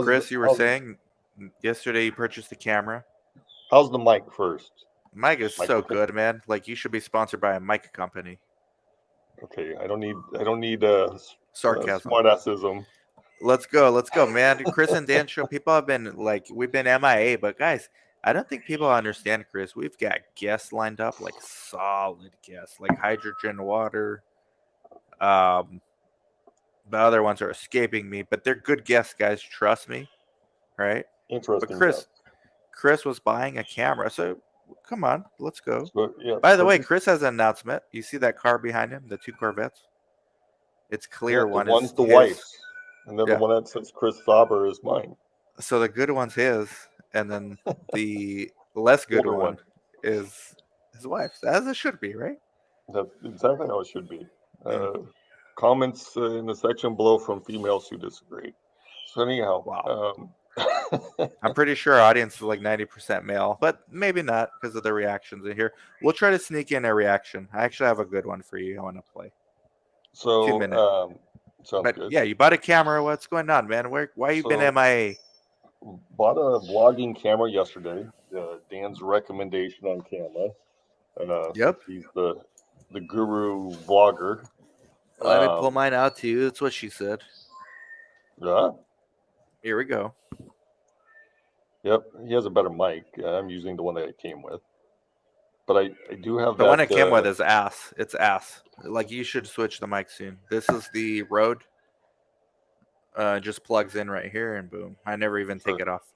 Chris, you were saying yesterday you purchased a camera. How's the mic first? Mic is so good, man. Like you should be sponsored by a mic company. Okay, I don't need Sarcasm. smart-assism. Let's go, man. Chris and Dan show. People have been like, we've been MIA, but guys, I don't think people understand, Chris. We've got guests lined up, like solid guests, like hydrogen, water. The other ones are escaping me, but they're good guests, guys. Trust me, right? Interesting. But Chris was buying a camera, so come on, let's go. So, yeah, by the way, Chris has an announcement. You see that car behind him, the 2 Corvettes? It's clear one's the wife's, and then the one that says Chris Sauber is mine. So the good one's his, and then the less good one is his wife's, as it should be, right? That's exactly how it should be. Comments in the section below from females who disagree. So anyhow, wow. I'm pretty sure our audience is like 90% male, but maybe not because of the reactions in here. We'll try to sneak in a reaction. I actually have a good one for you. I want to play. So 2 minutes. Sounds good. Yeah, you bought a camera. What's going on, man? Why you been MIA? Bought a vlogging camera yesterday. Dan's recommendation on camera. Yep. He's the guru vlogger. Let me pull mine out to you. That's what she said. Yeah. Here we go. Yep, he has a better mic. I'm using the one that it came with. But I do have the one it came with is ass. It's ass. Like you should switch the mic soon. This is the Rode. Just plugs in right here and boom. I never even take it off.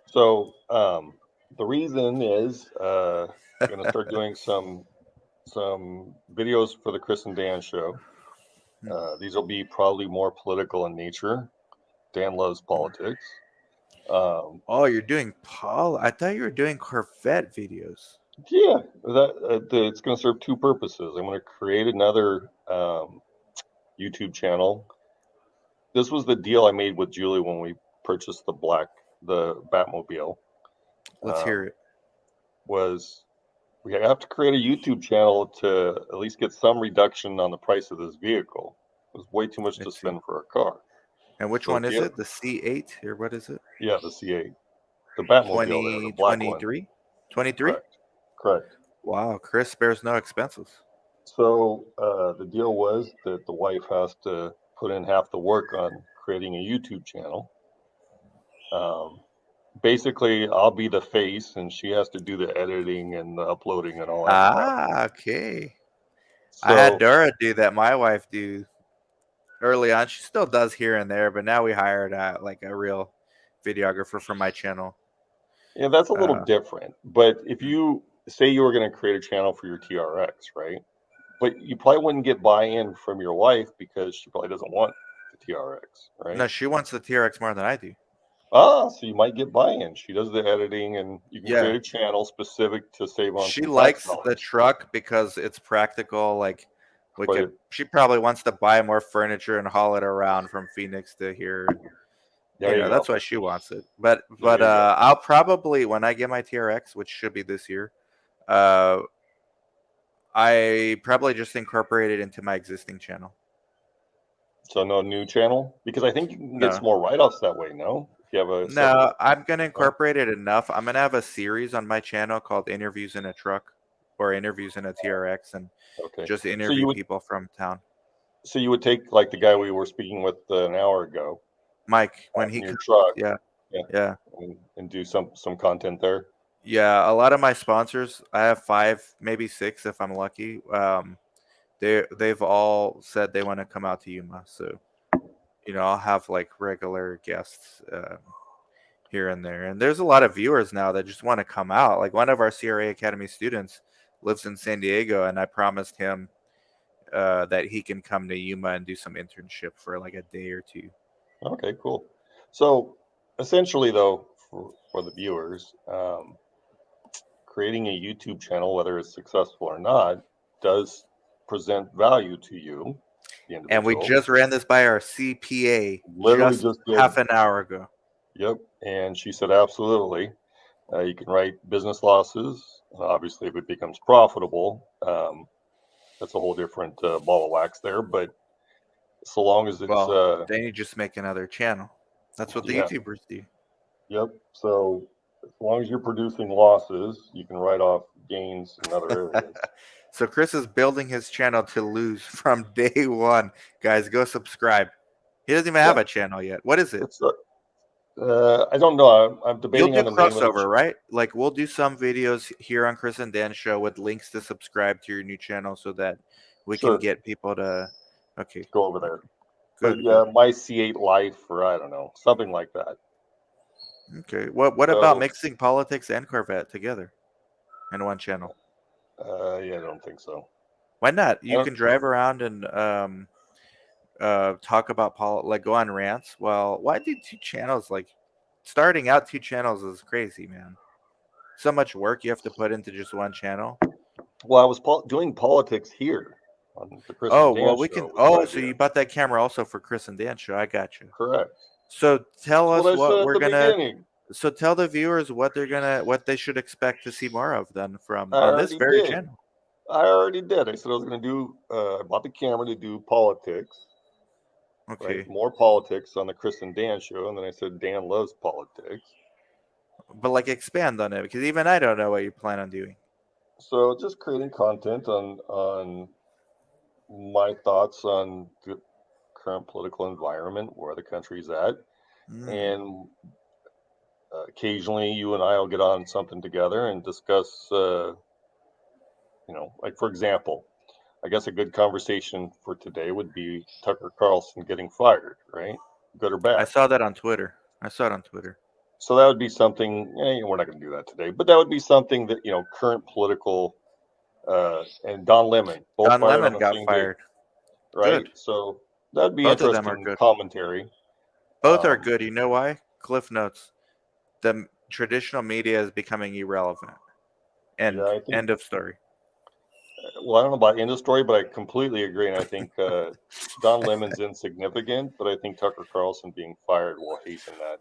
So the reason is I'm gonna start doing some videos for the Chris and Dan show. These will be probably more political in nature. Dan loves politics. Oh, you're doing I thought you were doing Corvette videos. Yeah, it's going to serve 2 purposes. I'm going to create another YouTube channel. This was the deal I made with Julie when we purchased the Batmobile. Let's hear it. Was we have to create a YouTube channel to at least get some reduction on the price of this vehicle. It was way too much to spend for a car. And which one is it? The C8 or what is it? Yeah, the C8. The Batmobile. 2023? 23? Correct. Wow, Chris spares no expenses. So the deal was that the wife has to put in half the work on creating a YouTube channel. Basically, I'll be the face, and she has to do the editing and the uploading and all that. Okay. So, I had Dora do that. My wife do early on. She still does here and there, but now we hired like a real videographer for my channel. Yeah, that's a little different. But if you say you were going to create a channel for your TRX, right? But you probably wouldn't get buy-in from your wife because she probably doesn't want the TRX, right? No, she wants the TRX more than I do. So you might get buy-in. She does the editing, and you can create a channel specific to save on. She likes the truck because it's practical. Like she probably wants to buy more furniture and haul it around from Phoenix to here. Yeah, that's why she wants it. But I'll probably, when I get my TRX, which should be this year, I probably just incorporate it into my existing channel. So no new channel? Because I think you can get some more write-offs that way, no? If you have No, I'm going to incorporate it enough. I'm going to have a series on my channel called Interviews in a Truck or Interviews in a TRX and just interview people from town. So you would take like the guy we were speaking with an hour ago. Mike, when he your truck. Yeah. And do some content there. Yeah, a lot of my sponsors, I have 5, maybe 6 if I'm lucky. They've all said they want to come out to Yuma, so I'll have like regular guests here and there. And there's a lot of viewers now that just want to come out. Like one of our CRA Academy students lives in San Diego, and I promised him that he can come to Yuma and do some internship for like a day or 2. Okay, cool. So essentially, though, for the viewers, creating a YouTube channel, whether it's successful or not, does present value to you. And we just ran this by our CPA just half an hour ago. Yep. And she said, absolutely. You can write business losses. Obviously, if it becomes profitable, that's a whole different ball of wax there. But so long as it's... then you just make another channel. That's what the Yeah. YouTubers do. Yep. So as long as you're producing losses, you can write off gains in other areas. So Chris is building his channel to lose from day one. Guys, go subscribe. He doesn't even have Yeah. a channel yet. What is it? It's I don't know. I'm You'll debating do on the name of the crossover, right? Like we'll do some videos here on Chris and Dan show with links to subscribe to your new channel so that we Sure. can get people to Go over there. Good, But yeah, my C8 Life, or I don't know, something like that. Okay. What So, about mixing politics and Corvette together in one channel? Yeah, I don't think so. Why not? I You don't- can drive around and talk about like go on rants. Well, why do two channels? Like starting out two channels is crazy, man. So much work you have to put into just one channel. Well, I was doing politics here on the Chris Oh and Dan well, we show. can. was the Oh, so idea. you bought that camera also for Chris and Dan show? I got you. Correct. So tell That's us what I what said we're at the gonna. beginning. So tell the viewers what they should expect to see more of then from I on this already very did. channel. I already did. I said I was going to do. I bought the camera to do politics. Okay, Right, more politics on the Chris and Dan show, and then I said Dan loves politics. but like expand on it because even I don't know what you plan on doing. So just creating content on my thoughts on the current political environment, where the country's at, Mm. and occasionally you and I will get on something together and discuss. Like for example, I guess a good conversation for today would be Tucker Carlson getting fired, right? Good or bad? I saw that on Twitter. I saw it on Twitter. So that would be something. We're not going to do that today, but that would be something that current political. And Don Lemon, both Don fired on Lemon the got same fired. day, right? Good. So that'd be Both of them are interesting good. commentary. Both are good. You know why? Cliff notes. The traditional media is becoming irrelevant. And Yeah, I think, end of story. well, I don't know about end of story, but I completely agree. And I think Don Lemon's insignificant, but I think Tucker Carlson being fired will hasten that.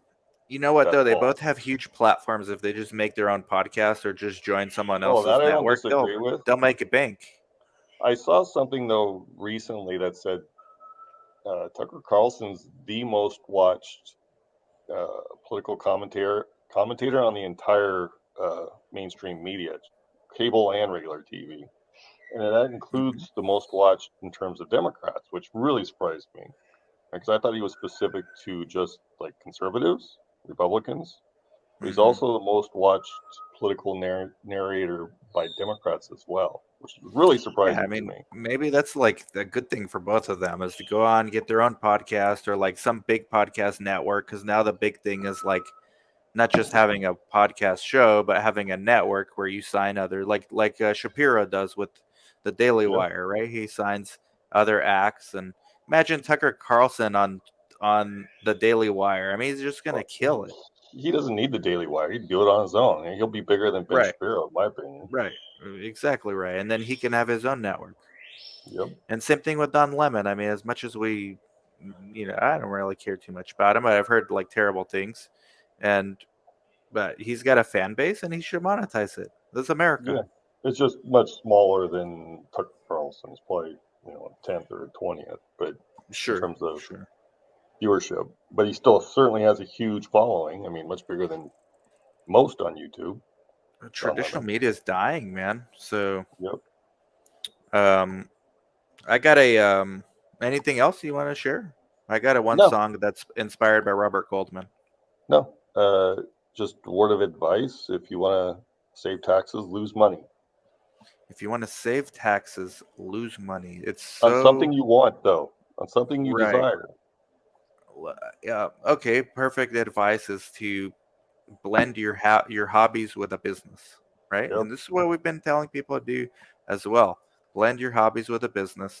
You know what that though? They fall. both have huge platforms. If they just make their own podcast or just join someone Oh, else's that I don't network, disagree with. they'll make a bank. I saw something though recently that said Tucker Carlson's the most watched political commentator on the entire mainstream media, cable and regular TV. And that includes the most watched in terms of Democrats, which really surprised me. Because I thought he was specific to just like conservatives, Republicans. But he's also the most watched political narrator by Democrats as well, which is really surprising Yeah, I to mean, me. maybe that's like a good thing for both of them is to go on, get their own podcast or like some big podcast network. Because now the big thing is like not just having a podcast show, but having a network where you sign other like Shapiro does with the Daily Yep. Wire, right? He signs other acts, and imagine Tucker Carlson on the Daily Wire. I mean, he's just gonna kill it. He doesn't need the Daily Wire. He'd do it on his own. And he'll be bigger than Ben Right. Shapiro, in my opinion. Right, exactly right. And then he can have his own network. Yep. And same thing with Don Lemon. I mean, as much as I don't really care too much about him. I've heard like terrible things, but he's got a fan base and he should monetize it. This is America. Yeah. It's just much smaller than Tucker Carlson's, probably 10th or 20th, but Sure. in terms of viewership. But he still certainly has a huge following. I mean, much bigger than most on YouTube. Traditional media is dying, man. So yep. I got a anything else you want to share? I got one song that's inspired by Robert Goldman. No. Just a word of advice. If you want to save taxes, lose money. If you want to save taxes, lose money. It's on something you want, though. On something you desire. Yeah. Okay. Perfect advice is to blend your hobbies with a business, right? Yep. And this is what we've been telling people to do as well. Blend your hobbies with a business.